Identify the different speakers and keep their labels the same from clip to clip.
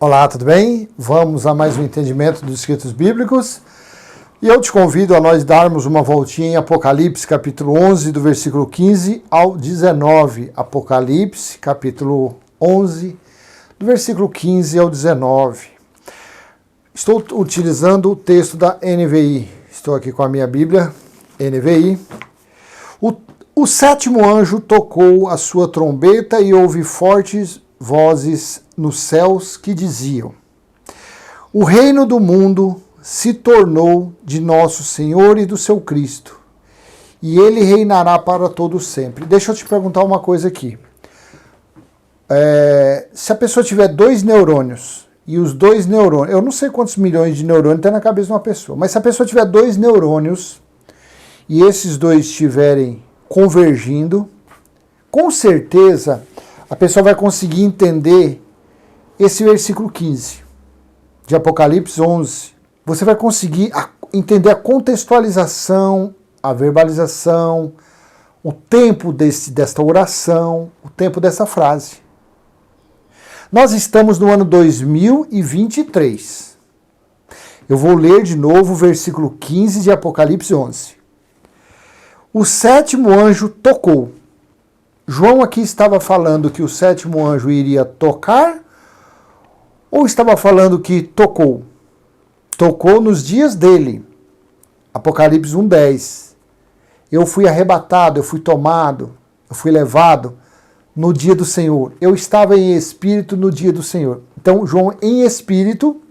Speaker 1: Olá, tudo bem? Vamos a mais um entendimento dos escritos bíblicos. E eu te convido a nós darmos uma voltinha em Apocalipse, capítulo 11, do versículo 15 ao 19. Apocalipse, capítulo 11, do versículo 15 ao 19. Estou utilizando o texto da NVI. Estou aqui com a minha Bíblia, NVI. O sétimo anjo tocou a sua trombeta e houve fortes vozes nos céus que diziam: o reino do mundo se tornou de nosso Senhor e do seu Cristo, e ele reinará para todo sempre. Deixa eu te perguntar uma coisa aqui. Se a pessoa tiver 2 neurônios, e os 2 neurônios, eu não sei quantos milhões de neurônios tem na cabeça de uma pessoa, mas se a pessoa tiver 2 neurônios, e esses 2 estiverem convergindo, com certeza a pessoa vai conseguir entender esse versículo 15 de Apocalipse 11. Você vai conseguir entender a contextualização, a verbalização, o tempo desta oração, o tempo dessa frase. Nós estamos no ano 2023. Eu vou ler de novo o versículo 15 de Apocalipse 11. O sétimo anjo tocou. João aqui estava falando que o sétimo anjo iria tocar ou estava falando que tocou? Tocou nos dias dele. Apocalipse 1:10. Eu fui arrebatado, eu fui tomado, eu fui levado no dia do Senhor. Eu estava em espírito no dia do Senhor. Então, João, em espírito,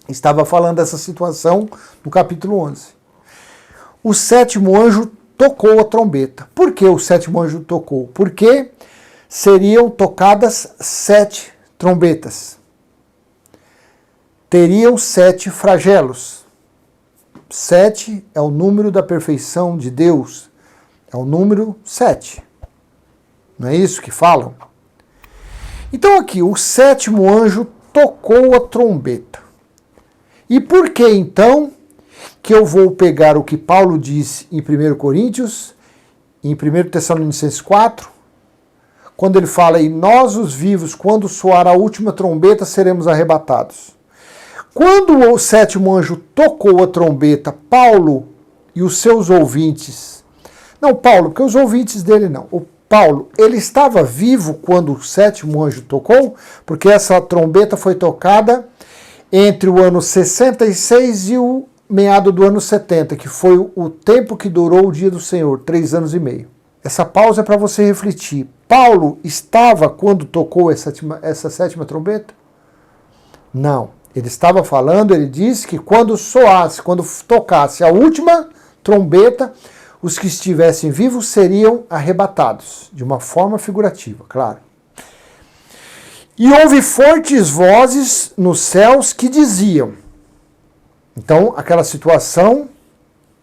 Speaker 1: estava falando dessa situação no capítulo 11. O sétimo anjo tocou a trombeta. Por que o sétimo anjo tocou? Porque seriam tocadas 7 trombetas. Teriam 7 flagelos. 7 é o número da perfeição de Deus. É o número 7. Não é isso que falam? Então aqui, o sétimo anjo tocou a trombeta. E por que então que eu vou pegar o que Paulo disse em 1 Coríntios, em 1 Tessalonicenses 4, quando ele fala: e nós os vivos, quando soar a última trombeta, seremos arrebatados. Quando o sétimo anjo tocou a trombeta, Paulo e os seus ouvintes, não Paulo, porque os ouvintes dele não, o Paulo, ele estava vivo quando o sétimo anjo tocou, porque essa trombeta foi tocada entre o ano 66 e o meado do ano 70, que foi o tempo que durou o dia do Senhor, 3 anos e meio. Essa pausa é para você refletir. Paulo estava quando tocou essa sétima trombeta? Não. Ele estava falando, ele disse que quando soasse, quando tocasse a última trombeta, os que estivessem vivos seriam arrebatados, de uma forma figurativa, claro. E houve fortes vozes nos céus que diziam. Então, aquela situação,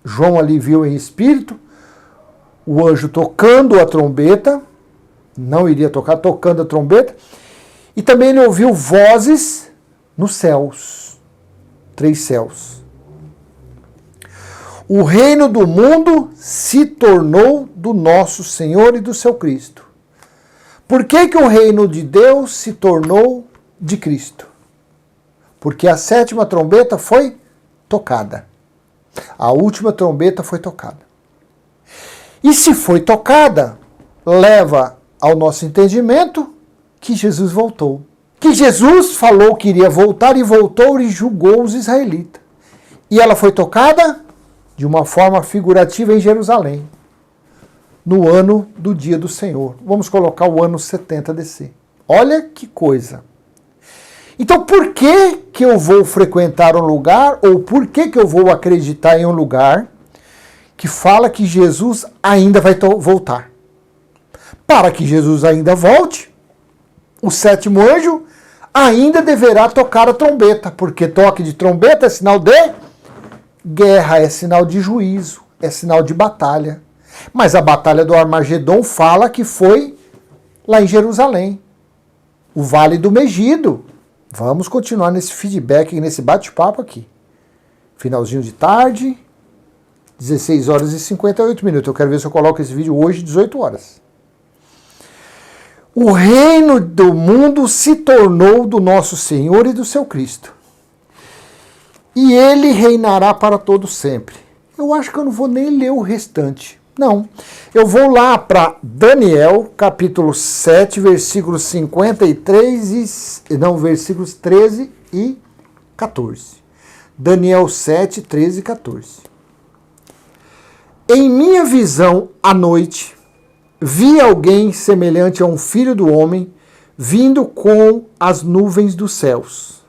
Speaker 1: João ali viu em espírito, o anjo tocando a trombeta, não iria tocar, tocando a trombeta, e também ele ouviu vozes nos céus, 3 céus. O reino do mundo se tornou do nosso Senhor e do seu Cristo. Por que que o reino de Deus se tornou de Cristo? Porque a sétima trombeta foi tocada. A última trombeta foi tocada. E se foi tocada, leva ao nosso entendimento que Jesus voltou. Que Jesus falou que iria voltar e voltou e julgou os israelitas. E ela foi tocada de uma forma figurativa em Jerusalém, no ano do dia do Senhor. Vamos colocar o ano 70 DC. Olha que coisa. Então, por que que eu vou frequentar um lugar, ou por que que eu vou acreditar em um lugar que fala que Jesus ainda vai voltar? Para que Jesus ainda volte, o sétimo anjo ainda deverá tocar a trombeta, porque toque de trombeta é sinal de guerra, é sinal de juízo, é sinal de batalha. Mas a batalha do Armagedon fala que foi lá em Jerusalém, o Vale do Megido. Vamos continuar nesse feedback, nesse bate-papo aqui. Finalzinho de tarde, 16 horas e 58 minutos. Eu quero ver se eu coloco esse vídeo hoje, 18 horas. O reino do mundo se tornou do nosso Senhor e do seu Cristo. E ele reinará para todo sempre. Eu acho que eu não vou nem ler o restante. Não. Eu vou lá para Daniel, capítulo 7, versículos 53 versículos 13 e 14. Daniel 7, 13 e 14. Em minha visão, à noite, vi alguém semelhante a um filho do homem, vindo com as nuvens dos céus.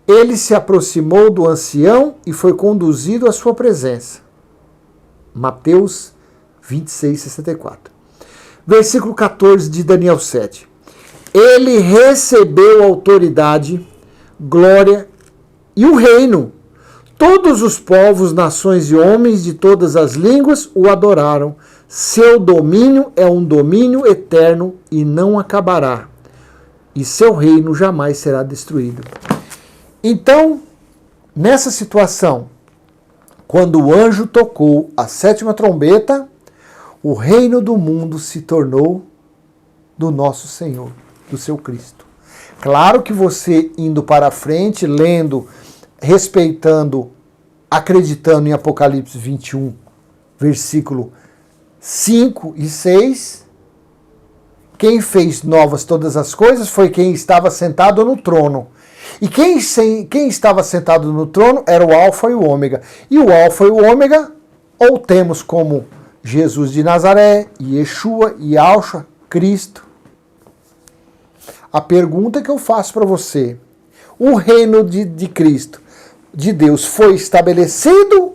Speaker 1: Ele se aproximou do ancião e foi conduzido à sua presença. Mateus 26, 64. Versículo 14 de Daniel 7. Ele recebeu autoridade, glória e o reino. Todos os povos, nações e homens de todas as línguas o adoraram. Seu domínio é um domínio eterno e não acabará. E seu reino jamais será destruído. Então, nessa situação, quando o anjo tocou a sétima trombeta, o reino do mundo se tornou do nosso Senhor, do seu Cristo. Claro que você indo para frente, lendo, respeitando, acreditando em Apocalipse 21, versículo 5 e 6, quem fez novas todas as coisas foi quem estava sentado no trono. E quem estava sentado no trono era o Alfa e o Ômega. E o Alfa e o Ômega, ou temos como Jesus de Nazaré, Yeshua, Yahshua, Cristo. A pergunta que eu faço para você, o reino de Cristo, de Deus, foi estabelecido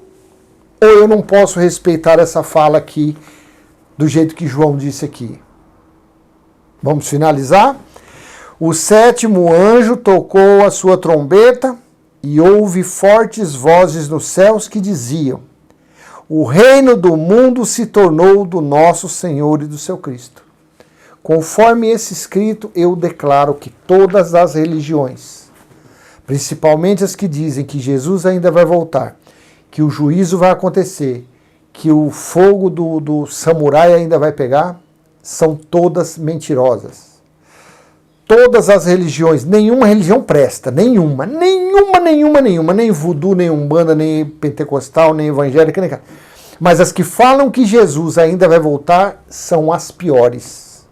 Speaker 1: ou eu não posso respeitar essa fala aqui do jeito que João disse aqui? Vamos finalizar? O sétimo anjo tocou a sua trombeta e houve fortes vozes nos céus que diziam: o reino do mundo se tornou do nosso Senhor e do seu Cristo. Conforme esse escrito, eu declaro que todas as religiões, principalmente as que dizem que Jesus ainda vai voltar, que o juízo vai acontecer, que o fogo do samurai ainda vai pegar, são todas mentirosas. Todas as religiões, nenhuma religião presta, nenhuma, nem voodoo, nem umbanda, nem pentecostal, nem evangélica, nem... Mas as que falam que Jesus ainda vai voltar são as piores.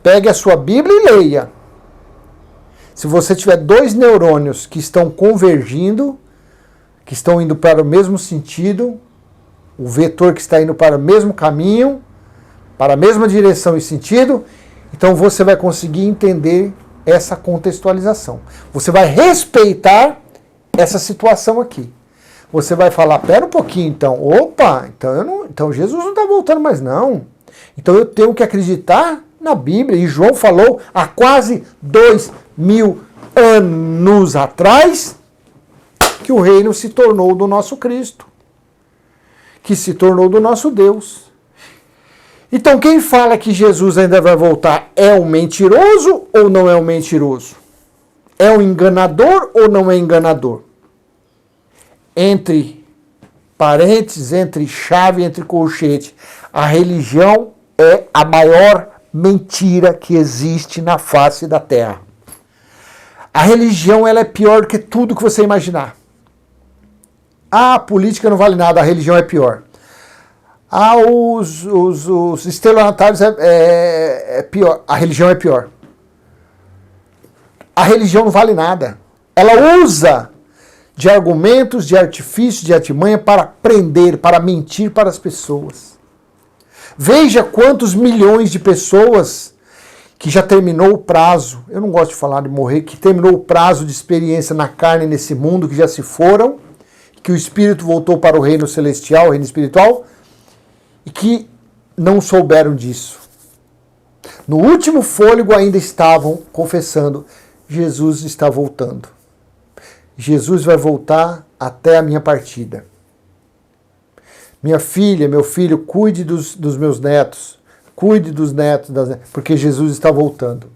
Speaker 1: Pegue a sua Bíblia e leia. Se você tiver dois neurônios que estão convergindo, que estão indo para o mesmo sentido, o vetor que está indo para o mesmo caminho, para a mesma direção e sentido, então você vai conseguir entender essa contextualização. Você vai respeitar essa situação aqui. Você vai falar, pera um pouquinho então, opa, então Jesus não está voltando mais não. Então eu tenho que acreditar na Bíblia. E João falou há quase 2000 anos atrás que o reino se tornou do nosso Cristo, que se tornou do nosso Deus. Então quem fala que Jesus ainda vai voltar é um mentiroso ou não é um mentiroso? É um enganador ou não é enganador? Entre parênteses, entre chave, entre colchete, a religião é a maior mentira que existe na face da terra. A religião ela é pior que tudo que você imaginar. A política não vale nada, a religião é pior. Os estelionatários é pior. A religião é pior. A religião não vale nada. Ela usa de argumentos, de artifícios, de artimanha para prender, para mentir para as pessoas. Veja quantos milhões de pessoas que já terminou o prazo, eu não gosto de falar de morrer, que terminou o prazo de experiência na carne nesse mundo, que já se foram, que o espírito voltou para o reino celestial, o reino espiritual, e que não souberam disso. No último fôlego ainda estavam confessando, Jesus está voltando. Jesus vai voltar até a minha partida. Minha filha, meu filho, cuide dos meus netos, cuide dos netos, porque Jesus está voltando.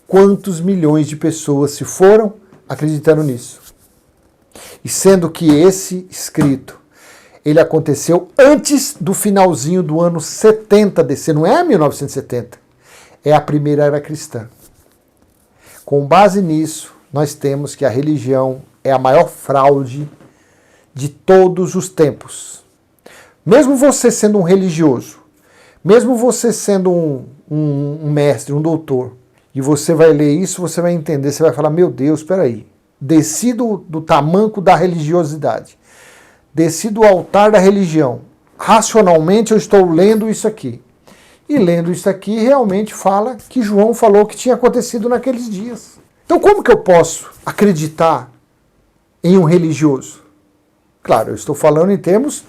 Speaker 1: Quantos milhões de pessoas se foram acreditando nisso? E sendo que esse escrito ele aconteceu antes do finalzinho do ano 70 DC, não é 1970, é a primeira era cristã. Com base nisso, nós temos que a religião é a maior fraude de todos os tempos. Mesmo você sendo um religioso, mesmo você sendo um mestre, um doutor, e você vai ler isso, você vai entender, você vai falar, meu Deus, espera aí, desci do tamanco da religiosidade, desci do altar da religião, racionalmente eu estou lendo isso aqui. E lendo isso aqui, realmente fala que João falou que tinha acontecido naqueles dias. Então como que eu posso acreditar em um religioso? Claro, eu estou falando em termos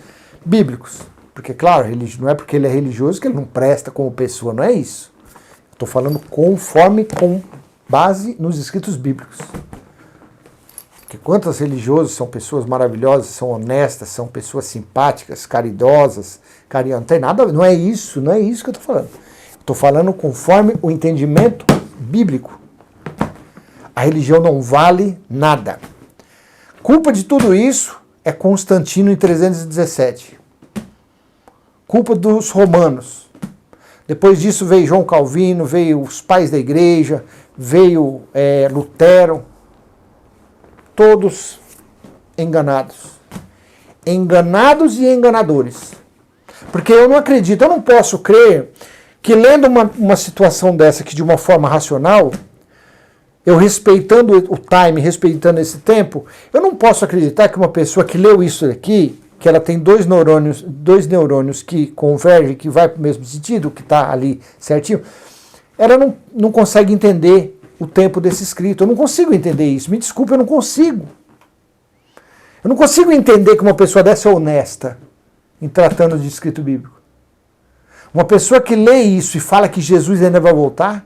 Speaker 1: bíblicos. Porque, claro, não é porque ele é religioso que ele não presta como pessoa, não é isso. Estou falando com base nos escritos bíblicos. Porque quantos religiosos são pessoas maravilhosas, são honestas, são pessoas simpáticas, caridosas, não tem nada, não é isso que eu estou falando. Estou falando conforme o entendimento bíblico. A religião não vale nada. Culpa de tudo isso é Constantino em 317. Culpa dos romanos. Depois disso veio João Calvino, veio os pais da igreja, veio Lutero. Todos enganados. Enganados e enganadores. Porque eu não acredito, eu não posso crer que lendo uma situação dessa aqui de uma forma racional, eu respeitando o time, respeitando esse tempo, eu não posso acreditar que uma pessoa que leu isso aqui, que ela tem dois neurônios que convergem, que vai para o mesmo sentido, que está ali certinho, ela não consegue entender o tempo desse escrito. Eu não consigo entender isso. Me desculpe, eu não consigo. Eu não consigo entender que uma pessoa dessa é honesta em tratando de escrito bíblico. Uma pessoa que lê isso e fala que Jesus ainda vai voltar,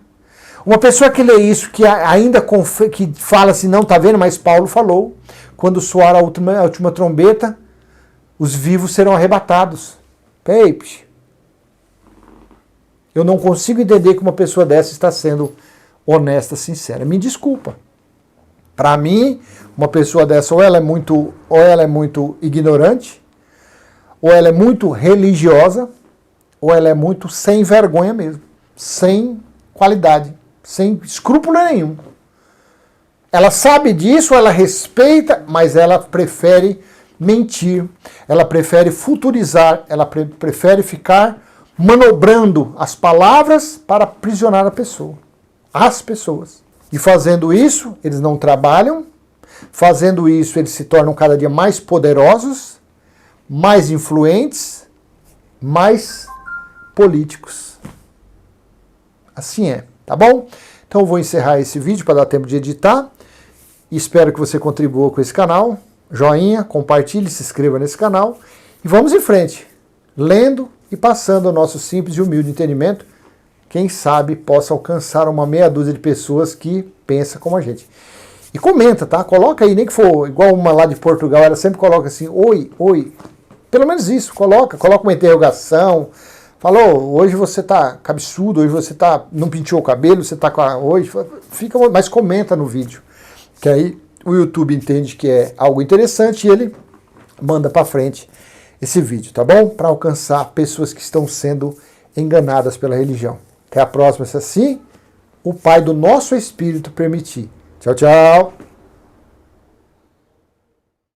Speaker 1: uma pessoa que lê isso, que ainda que fala assim, não, tá vendo, mas Paulo falou, quando soar a última trombeta, os vivos serão arrebatados. Peixe. Eu não consigo entender que uma pessoa dessa está sendo honesta, sincera. Me desculpa. Para mim, uma pessoa dessa, ou ela é muito ignorante, ou ela é muito religiosa, ou ela é muito sem vergonha mesmo, sem qualidade, sem escrúpulo nenhum. Ela sabe disso, ela respeita, mas ela prefere mentir, ela prefere futurizar, ela prefere ficar manobrando as palavras para aprisionar a pessoa, as pessoas. E fazendo isso, eles não trabalham, fazendo isso, eles se tornam cada dia mais poderosos, mais influentes, mais políticos. Assim é, tá bom? Então eu vou encerrar esse vídeo para dar tempo de editar. Espero que você contribua com esse canal. Joinha, compartilhe, se inscreva nesse canal. E vamos em frente, lendo e passando o nosso simples e humilde entendimento. Quem sabe possa alcançar uma meia dúzia de pessoas que pensam como a gente. E comenta, tá? Coloca aí, nem que for igual uma lá de Portugal, ela sempre coloca assim, oi, oi. Pelo menos isso, coloca uma interrogação. Falou, hoje você tá cabeçudo, hoje você não penteou o cabelo, você tá hoje, mas comenta no vídeo. Que aí o YouTube entende que é algo interessante e ele manda para frente esse vídeo, tá bom? Para alcançar pessoas que estão sendo enganadas pela religião. Até a próxima, se assim o Pai do nosso Espírito permitir. Tchau, tchau!